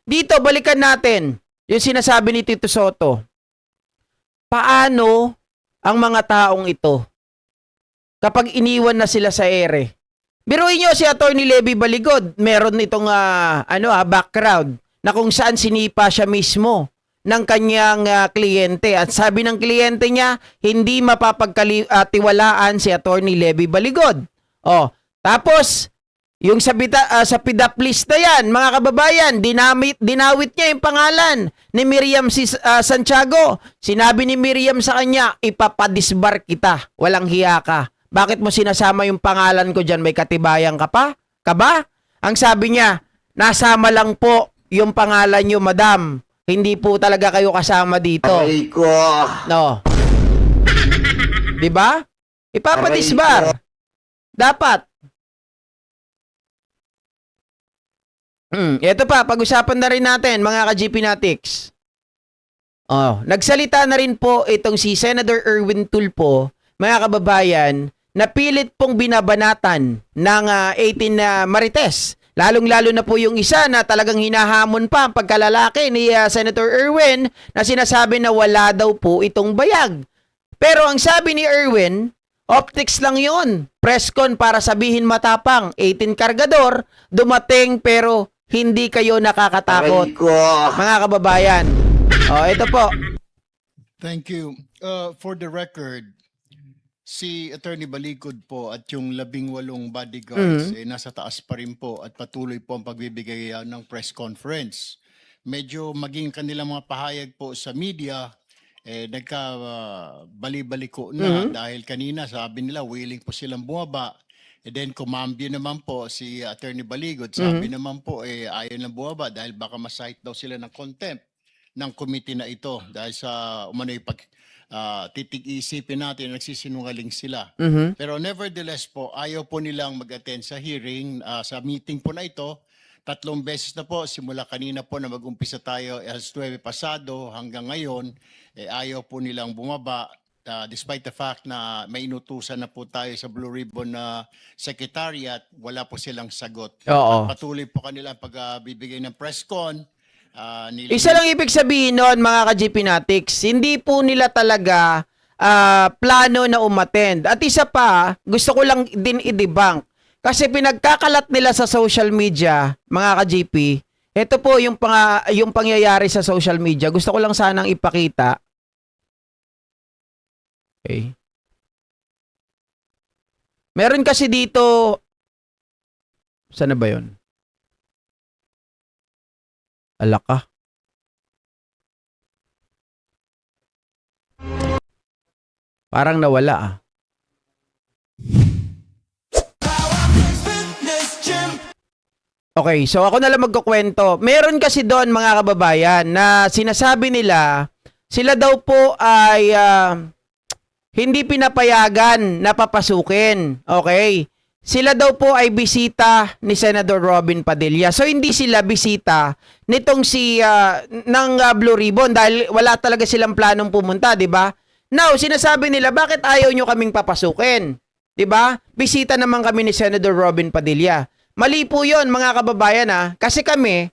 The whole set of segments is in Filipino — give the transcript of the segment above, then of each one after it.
Dito, balikan natin yung sinasabi ni Tito Soto. Paano ang mga taong ito kapag iniwan na sila sa ere? Biruin nyo si Atty. Levy Baligod, meron itong background na kung saan sinipa siya mismo ng kanyang kliyente. At sabi ng kliyente niya, hindi mapapagtiwalaan si Atty. Levy Baligod. Oh, tapos, yung sa PIDAP list na yan, mga kababayan, dinawit niya yung pangalan ni Miriam Santiago. Sinabi ni Miriam sa kanya, ipapadisbar kita, walang hiya ka. Bakit mo sinasama yung pangalan ko dyan? May katibayan ka pa? Ka ba? Ang sabi niya, nasama lang po yung pangalan niyo, madam. Hindi po talaga kayo kasama dito. Aray ko. No. 'Di ba? Ipapadisbar. Dapat. Ito pa, pag-usapan na rin natin, mga ka-GP Natics. Oh, nagsalita na rin po itong si Senator Erwin Tulfo, mga kababayan, na pilit pong binabanatan ng 18 na Marites. Lalong-lalo na po yung isa na talagang hinahamon pa ang pagkalalaki ni Senator Erwin na sinasabi na wala daw po itong bayag. Pero ang sabi ni Erwin, optics lang yun. Presscon para sabihin matapang. 18 kargador, dumating pero hindi kayo nakakatakot. Aray ko. Mga kababayan. Oh, ito po. Thank you. For the record, si Attorney Baligod po at yung 18 bodyguards nasa taas pa rin po at patuloy po ang pagbibigay ng press conference. Medyo maging kanilang mga pahayag po sa media, nagka-bali-baliko na dahil kanina sabi nila willing po silang bumaba. And then kumambyo naman po si Attorney Baligod, sabi naman po ayaw lang bumaba dahil baka ma-cite daw sila ng contempt ng committee na ito dahil sa umano'y titig-isipin natin nagsisinungaling sila. Pero nevertheless po, ayaw po nilang mag-attend sa hearing, sa meeting po na ito. 3 beses na po, simula kanina po na mag-umpisa tayo, alas 9 pasado hanggang ngayon, ayaw po nilang bumaba. Despite the fact na may inutusan na po tayo sa Blue Ribbon na Secretariat, wala po silang sagot. Oo. Patuloy po kanila pagbibigay ng press con. Isa lang ibig sabihin noon, mga ka-GP Natics, hindi po nila talaga plano na umattend. At isa pa, gusto ko lang din i-debunk. Kasi pinagkakalat nila sa social media, mga ka-GP, ito po yung pangyayari sa social media. Gusto ko lang sanang ipakita. Okay. Meron kasi dito, saan na ba yun? Alaka. Parang nawala ah. Okay, so ako na lang magkukwento. Meron kasi doon, mga kababayan, na sinasabi nila, sila daw po ay hindi pinapayagan na papasukin. Okay? Sila daw po ay bisita ni Senador Robin Padilla. So hindi sila bisita nitong ng Blue Ribbon dahil wala talaga silang planong pumunta, 'di ba? Now, sinasabi nila bakit ayaw nyo kaming papasukin? 'Di ba? Bisita naman kami ni Senador Robin Padilla. Mali po 'yon, mga kababayan kasi kami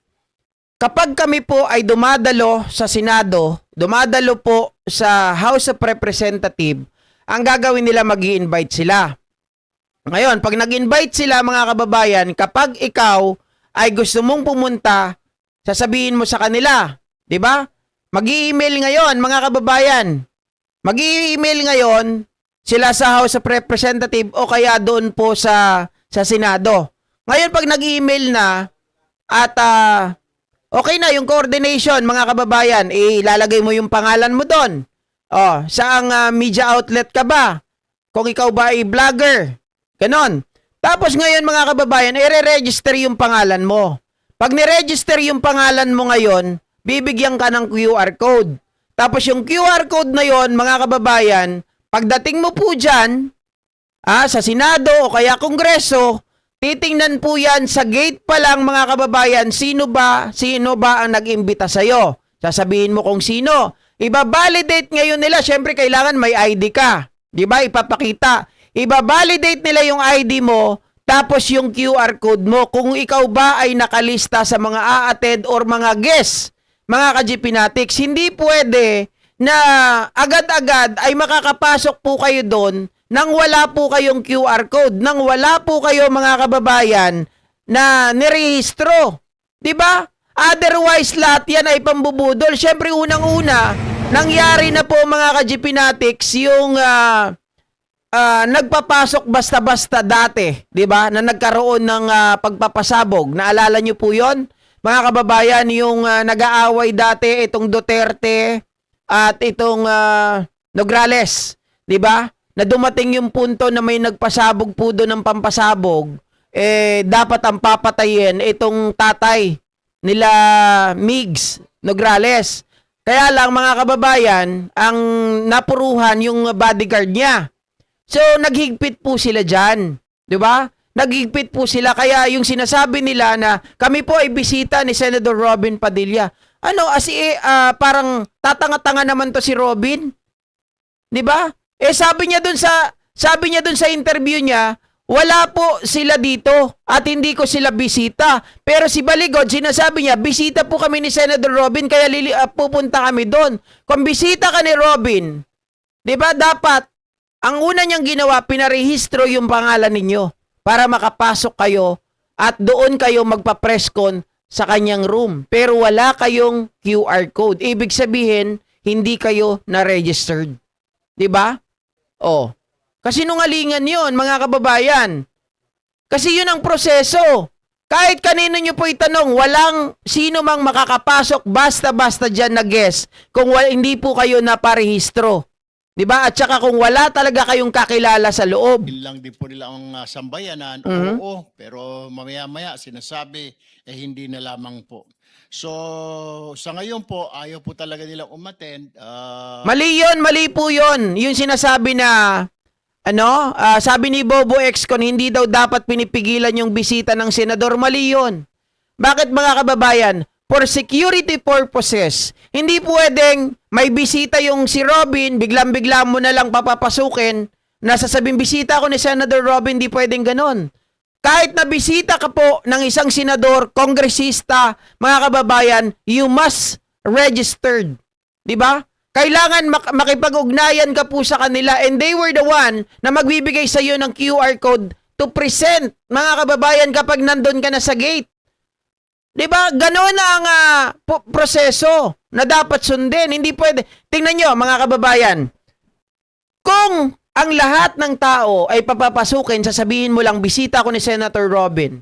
kapag kami po ay dumadalo sa Senado, dumadalo po sa House of Representatives, ang gagawin nila mag-i-invite sila. Ngayon, pag nag-invite sila, mga kababayan, kapag ikaw ay gusto mong pumunta, sasabihin mo sa kanila, 'di ba? Mag-i-email ngayon, mga kababayan. Mag-i-email ngayon sila sa House of Representatives o kaya doon po sa Senado. Ngayon, pag nag-i-email na at okay na yung coordination, mga kababayan, ilalagay mo yung pangalan mo doon. Oh, saang media outlet ka ba? Kung ikaw ba ay vlogger, ganon. Tapos ngayon, mga kababayan, i-register yung pangalan mo. Pag ni-register yung pangalan mo ngayon, bibigyan ka ng QR code. Tapos yung QR code na yon, mga kababayan, pagdating mo po dyan, sa Senado o kaya Kongreso, titingnan po yan sa gate pa lang, mga kababayan, sino ba ang nag-imbita sa'yo. Sasabihin mo kung sino. Iba-validate ngayon nila, syempre kailangan may ID ka. Di ba? Ipapakita. Iba-validate nila yung ID mo, tapos yung QR code mo, kung ikaw ba ay nakalista sa mga a-attend or mga guests, mga ka-GPnatics, hindi pwede na agad-agad ay makakapasok po kayo doon nang wala po kayong QR code, nang wala po kayo mga kababayan na nirehistro. 'Di ba? Otherwise, lahat yan ay pambubudol. Siyempre, unang-una, nangyari na po mga ka-GPnatics yung nagpapasok basta-basta dati, 'di ba? Na nagkaroon ng pagpapasabog. Naalala niyo po 'yon? Mga kababayan, yung nag-aaway dati itong Duterte at itong Nograles, 'di ba? Na dumating yung punto na may nagpasabog po doon ng pampasabog, dapat ang papatayin itong tatay nila Migs Nograles. Kaya lang mga kababayan, ang napuruhan yung bodyguard niya. So, naghigpit po sila dyan. Di ba? Naghigpit po sila. Kaya yung sinasabi nila na kami po ay bisita ni Senator Robin Padilla. Parang tatanga-tanga naman to si Robin. Di ba? Sabi niya dun sa interview niya, wala po sila dito at hindi ko sila bisita. Pero si Baligod, sinasabi niya, bisita po kami ni Senator Robin kaya pupunta kami doon. Kung bisita ka ni Robin, di ba dapat ang una niyang ginawa, pinarehistro yung pangalan ninyo para makapasok kayo at doon kayo magpa-presscon sa kanyang room. Pero wala kayong QR code. Ibig sabihin, hindi kayo na-registered. Diba? Oh. Kasi nungalingan yun, mga kababayan. Kasi yun ang proseso. Kahit kanino nyo po itanong, walang sino mang makakapasok basta-basta dyan na guest kung hindi po kayo naparehistro. Diba? At saka kung wala talaga kayong kakilala sa loob. Yun lang din po nila ang sambayanan. Oo, pero mamaya-maya sinasabi, hindi na lamang po. So, sa ngayon po, ayaw po talaga nilang umattend. Mali yun, mali po yun. Yung sinasabi na, sabi ni Bobo Excon, hindi daw dapat pinipigilan yung bisita ng senador. Mali yun. Bakit mga kababayan? For security purposes, hindi pwedeng may bisita yung si Robin, biglang-bigla mo na lang papapasukin, nasasabing bisita ko ni Senator Robin, hindi pwedeng ganon. Kahit na bisita ka po ng isang senador, kongresista, mga kababayan, you must registered. Diba? Kailangan makipag-ugnayan ka po sa kanila and they were the one na magbibigay sa iyo ng QR code to present, mga kababayan, kapag nandun ka na sa gate. Diba? Ganon ang proseso na dapat sundin. Hindi pwede. Tingnan nyo, mga kababayan. Kung ang lahat ng tao ay papapasukin, sasabihin mo lang, bisita ko ni Senator Robin.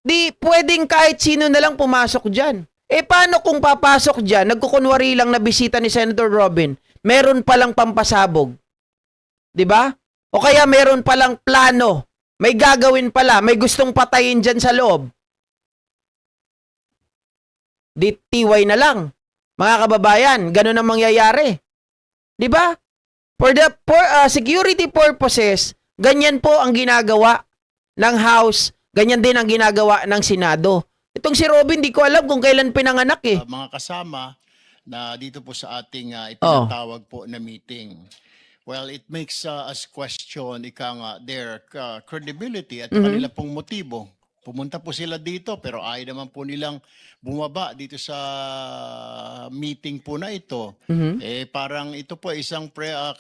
Di pwedeng kahit sino na lang pumasok dyan. Paano kung papasok dyan, nagkukunwari lang na bisita ni Senator Robin, meron palang pampasabog? Diba? O kaya meron palang plano, may gagawin pala, may gustong patayin dyan sa loob. Di tiway na lang. Mga kababayan, ganun ang mangyayari. 'Di ba? For security purposes, ganyan po ang ginagawa ng House, ganyan din ang ginagawa ng Senado. Itong si Robin, di ko alam kung kailan pinanganak eh. Mga kasama na dito po sa ating ipinatawag po na meeting. Well, it makes us question their credibility at kanila pong motibo. Pumunta po sila dito pero ayaw naman po nilang bumaba dito sa meeting po na ito. Parang ito po isang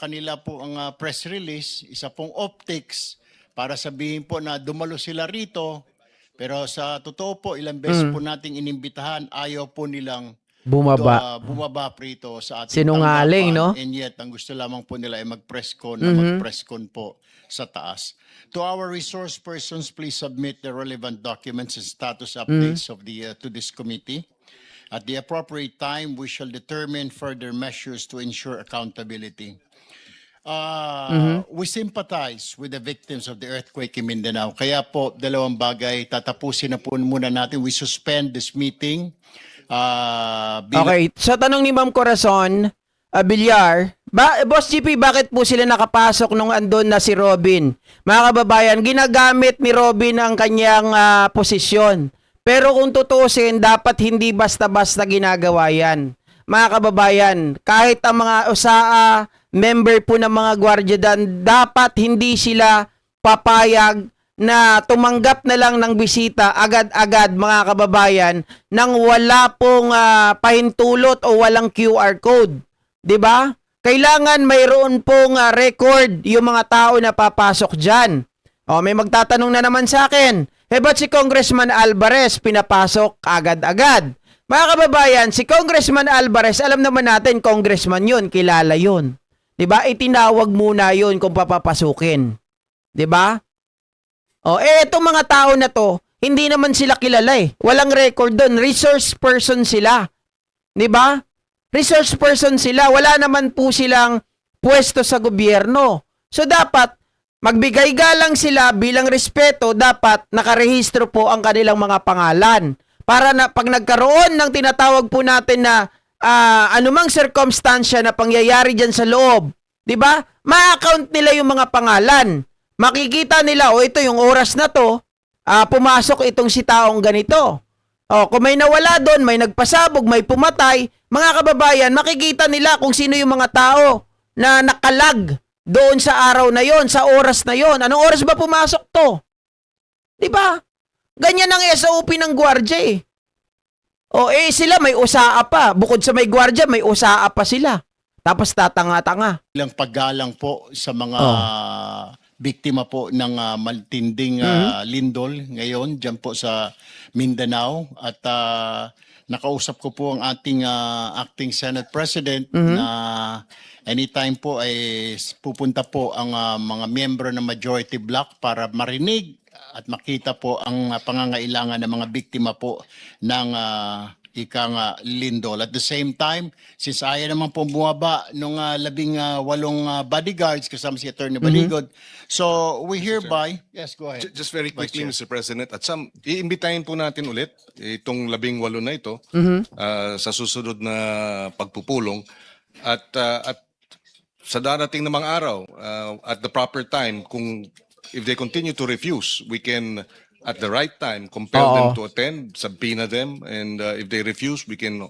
kanila po ang press release, isa pong optics para sabihin po na dumalo sila rito. Pero sa totoo po, ilang beses po nating inimbitahan, ayaw po nilang bumaba prito sa ating sinungaling, no? And yet, ang gusto lamang po nila ay mag-presscon na mag-presscon po sa taas. To our resource persons, please submit the relevant documents and status updates of to this committee. At the appropriate time, we shall determine further measures to ensure accountability. We sympathize with the victims of the earthquake in Mindanao. Kaya po, dalawang bagay, tatapusin na po muna natin. We suspend this meeting. Okay, sa tanong ni Ma'am Corazon, Villar, Boss GP, bakit po sila nakapasok nung andon na si Robin? Mga kababayan, ginagamit ni Robin ang kanyang posisyon. Pero kung tutusin, dapat hindi basta-basta ginagawa yan. Mga kababayan, kahit ang mga member po ng mga gwardiya dan, dapat hindi sila papayag na tumanggap na lang ng bisita agad-agad mga kababayan nang wala pong pahintulot o walang QR code. 'Di ba? Kailangan mayroon pong record yung mga tao na papasok diyan. O may magtatanong na naman sa akin, ba't si Congressman Alvarez pinapasok agad-agad? Mga kababayan, si Congressman Alvarez, alam naman natin, congressman yun, kilala yun. 'Di ba? Itinawag muna yun kung papapasukin. 'Di ba? O, itong mga tao na to, hindi naman sila kilala eh. Walang record doon. Resource person sila. 'Di ba? Resource person sila. Wala naman po silang pwesto sa gobyerno. So, dapat, magbigay galang sila bilang respeto, dapat nakarehistro po ang kanilang mga pangalan. Para na pag nagkaroon ng tinatawag po natin na anumang circumstansya na pangyayari dyan sa loob, 'di ba? Ma-account nila yung mga pangalan. Makikita nila, ito yung oras na to, pumasok itong si taong ganito. Kung may nawala doon, may nagpasabog, may pumatay, mga kababayan, makikita nila kung sino yung mga tao na nakalag doon sa araw na yon, sa oras na yon. Anong oras ba pumasok to? 'Di ba? Ganyan ang SOP ng gwardiya eh. Sila may usaa pa. Bukod sa may gwardiya, may usaa pa sila. Tapos tatanga-tanga. Ilang paggalang po sa mga biktima po ng maltinding lindol ngayon dyan po sa Mindanao. At nakausap ko po ang ating acting Senate President na anytime po ay pupunta po ang mga miyembro ng majority bloc para marinig at makita po ang pangangailangan ng mga biktima po ng lindol. At the same time, since ayaw naman po bumaba nung 18 bodyguards kasama si Attorney Baligod, so we hereby, yes, go ahead. Just very quickly, Mr. President, at iimbitahin po natin ulit itong 18 na ito sa susunod na pagpupulong at sa darating na mga araw, at the proper time, kung if they continue to refuse, we can at the right time compel them to attend, subpoena them, and if they refuse, we can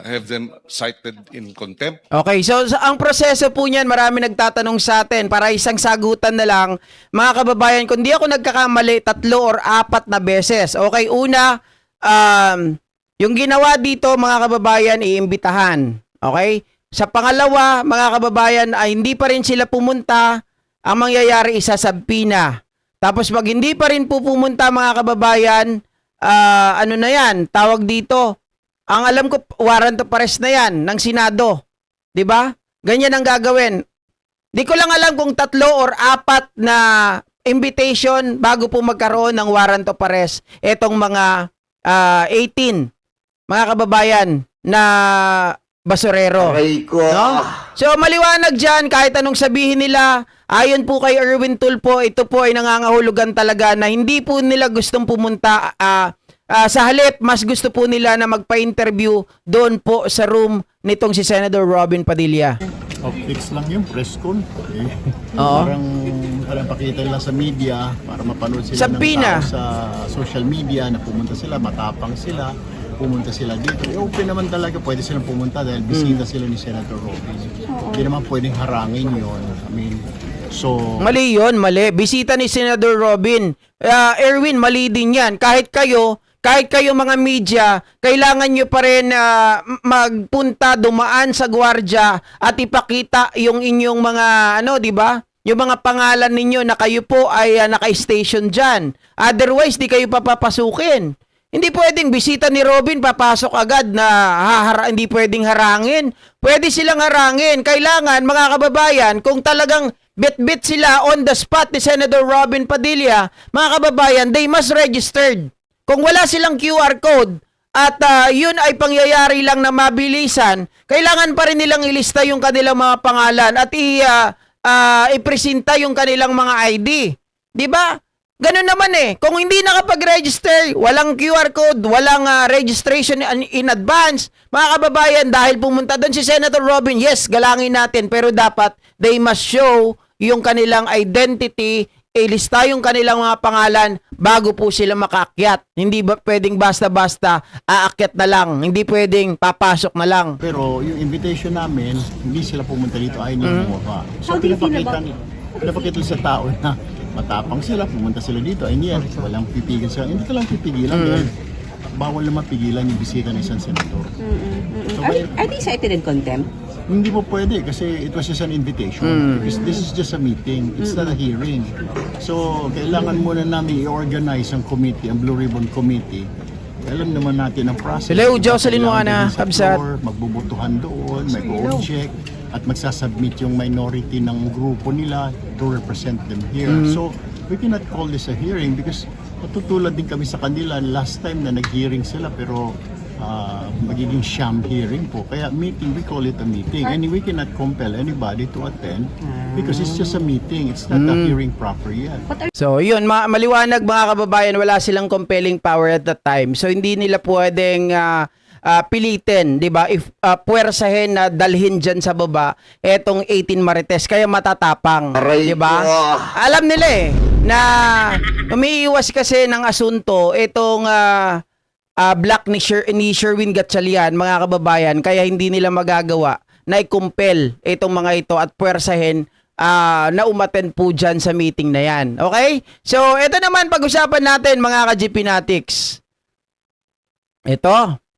have them cited in contempt. Okay, so ang proseso po niyan, marami nagtatanong sa atin, para isang sagutan na lang, mga kababayan, kung di ako nagkakamali, 3 or 4 na beses. Okay, una, yung ginawa dito, mga kababayan, iimbitahan. Okay? Sa pangalawa, mga kababayan, ay hindi pa rin sila pumunta, ang mangyayari isa subpoena. Tapos pag hindi pa rin po pumunta, mga kababayan, ano na yan, tawag dito, ang alam ko, warrant of arrest na yan ng Senado. 'Di ba? Ganyan ang gagawin. Di ko lang alam kung 3 or 4 na invitation bago po magkaroon ng warrant of arrest etong mga 18 mga kababayan na basurero. No? So maliwanag dyan, kahit anong sabihin nila, ayon po kay Erwin Tulfo, ito po ay nangangahulugan talaga na hindi po nila gustong pumunta. Sa halip, mas gusto po nila na magpa-interview doon po sa room nitong si Senator Robin Padilla. Optics lang yung press con. Oo. Parang pakita nila sa media para mapanood sila Subpoena. ng tao sa social media na pumunta sila, matapang sila, pumunta sila dito. Open naman talaga, pwede silang pumunta dahil bisita sila ni Senator Robin. Hindi naman pwedeng harangin yun. I mean, so... Mali yun, mali. Bisita ni Senator Robin. Erwin, mali din yan. Kahit kayo mga media, kailangan nyo pa rin magpunta, dumaan sa gwardiya at ipakita yung inyong mga, di ba? Yung mga pangalan ninyo na kayo po ay naka-station dyan. Otherwise, di kayo papapasukin. Hindi pwedeng bisita ni Robin, papasok agad na hindi pwedeng harangin. Pwede silang harangin. Kailangan, mga kababayan, kung talagang bit-bit sila on the spot ni Senator Robin Padilla, mga kababayan, they must registered. Kung wala silang QR code at yun ay pangyayari lang na mabilisan, kailangan pa rin nilang ilista yung kanilang mga pangalan at ipresenta yung kanilang mga ID. 'Di ba? Ganun naman eh. Kung hindi nakapag-register, walang QR code, walang registration in advance, mga kababayan, dahil pumunta doon si Senator Robin, yes, galangin natin, pero dapat they must show yung kanilang identity, ilista yung kanilang mga pangalan bago po sila makaakyat. Hindi ba pwedeng basta-basta aakyat na lang. Hindi pwedeng papasok na lang. Pero yung invitation namin, hindi sila pumunta dito, ayaw nila bumaba. So How do you feel pinapakita sa tao na matapang sila, pumunta sila dito. And yet, walang pipigil sila. Hindi ka lang pipigilan dahil bawal naman pigilan yung bisita ng isang senador. So, Are they cited in contempt? hindi po pwede kasi it was just an invitation. Because this is just a meeting. It's not a hearing. So, kailangan muna namin i-organize ang committee, ang Blue Ribbon Committee. Alam naman natin ang process. Hello, Jocelyn Kailangan Moana, din sa Kabsat. floor, magbubutuhan doon, may check at magsasubmit yung minority ng grupo nila to represent them here. So, we cannot call this a hearing because matutulad din kami sa kanila last time na nag-hearing sila pero magiging sham hearing po. Kaya meeting, we call it a meeting. And we cannot compel anybody to attend because it's just a meeting. It's not a hearing proper yet. So, yun, maliwanag mga kababayan, wala silang compelling power at that time. So, hindi nila pwedeng pilitin, 'di ba? If puwersahin na dalhin diyan sa baba etong 18 Marites kaya matatapang, 'di ba? Alam nila na umiiwas kasi ng asunto itong black ni Sherwin Gatchalian, mga kababayan, kaya hindi nila magagawa na i-compel itong mga ito at puwersahin na umattend po dyan sa meeting na yan. Okay? So, ito naman pag-usapan natin mga ka-GP Natics. Ito.